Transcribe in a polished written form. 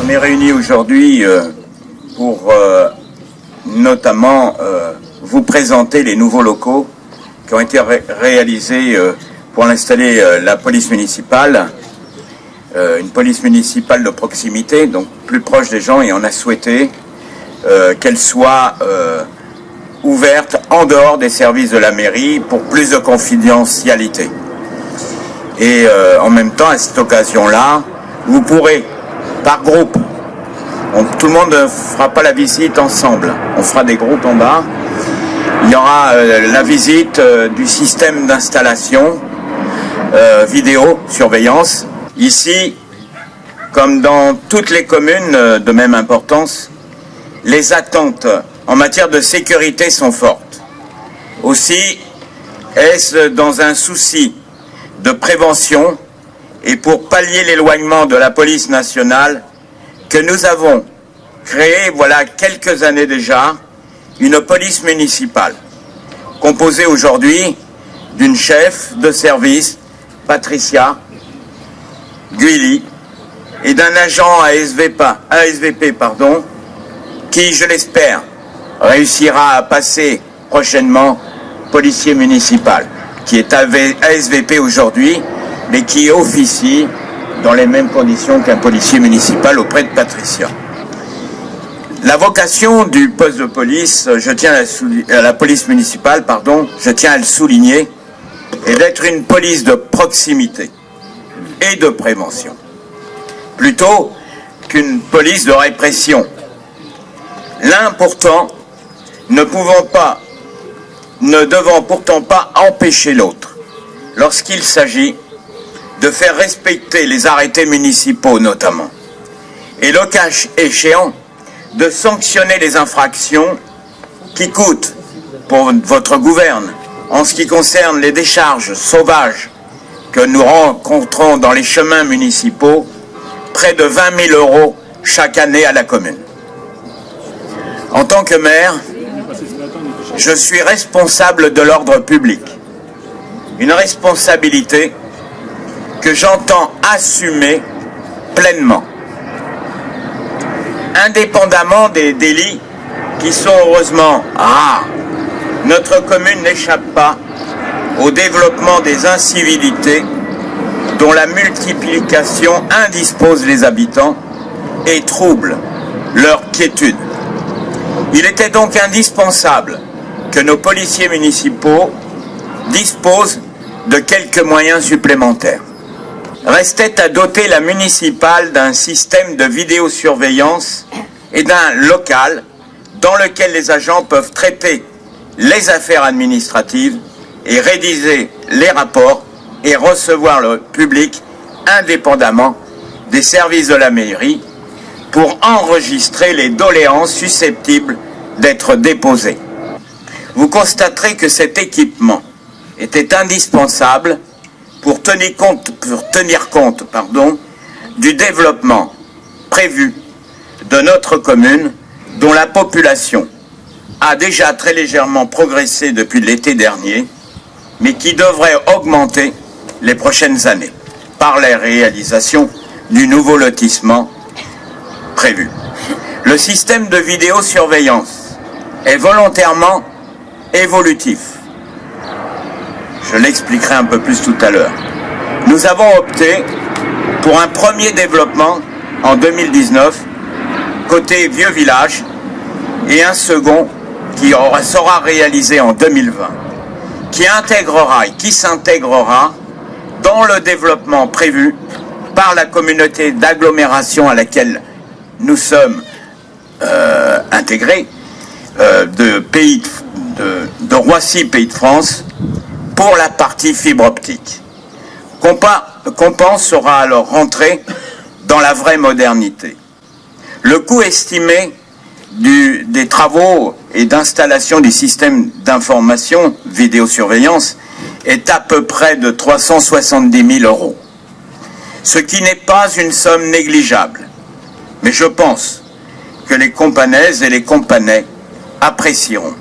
On est réunis aujourd'hui pour notamment vous présenter les nouveaux locaux qui ont été réalisés pour installer la police municipale, une police municipale de proximité, donc plus proche des gens, et on a souhaité qu'elle soit ouverte en dehors des services de la mairie pour plus de confidentialité. Et en même temps, à cette occasion-là, vous pourrez, par groupe, tout le monde ne fera pas la visite ensemble, on fera des groupes en bas. Il y aura la visite du système d'installation vidéo surveillance. Ici, comme dans toutes les communes de même importance, les attentes en matière de sécurité sont fortes. Aussi, est-ce dans un souci de prévention et pour pallier l'éloignement de la police nationale que nous avons créé, voilà quelques années déjà, une police municipale, composée aujourd'hui d'une chef de service, Patricia Guilly, et d'un agent ASVP, qui, je l'espère, réussira à passer prochainement policier municipal, qui est ASVP aujourd'hui, mais qui officie dans les mêmes conditions qu'un policier municipal auprès de Patricia. La vocation du poste de police, la police municipale, je tiens à le souligner, est d'être une police de proximité et de prévention, plutôt qu'une police de répression. L'un pourtant ne devant pourtant pas empêcher l'autre, lorsqu'il s'agit de faire respecter les arrêtés municipaux notamment, et le cas échéant, de sanctionner les infractions qui coûtent pour votre gouverne en ce qui concerne les décharges sauvages que nous rencontrons dans les chemins municipaux, près de 20 000 € chaque année à la commune. En tant que maire, je suis responsable de l'ordre public, une responsabilité que j'entends assumer pleinement, indépendamment des délits qui sont heureusement rares. Notre commune n'échappe pas au développement des incivilités dont la multiplication indispose les habitants et trouble leur quiétude. Il était donc indispensable que nos policiers municipaux disposent de quelques moyens supplémentaires. Restait à doter la municipale d'un système de vidéosurveillance et d'un local dans lequel les agents peuvent traiter les affaires administratives et rédiger les rapports et recevoir le public indépendamment des services de la mairie pour enregistrer les doléances susceptibles d'être déposées. Vous constaterez que cet équipement était indispensable pour tenir compte du développement prévu de notre commune, dont la population a déjà très légèrement progressé depuis l'été dernier, mais qui devrait augmenter les prochaines années par la réalisation du nouveau lotissement prévu. Le système de vidéosurveillance est volontairement évolutif. Je l'expliquerai un peu plus tout à l'heure. Nous avons opté pour un premier développement en 2019, côté Vieux Village, et un second qui sera réalisé en 2020, qui intégrera et qui s'intégrera dans le développement prévu par la communauté d'agglomération à laquelle nous sommes intégrés, de Roissy, Pays de France, pour la partie fibre optique. Compense sera alors rentré dans la vraie modernité. Le coût estimé des travaux et d'installation du système d'information vidéosurveillance est à peu près de 370 000 €. Ce qui n'est pas une somme négligeable. Mais je pense que les Companaises et les Companais apprécieront.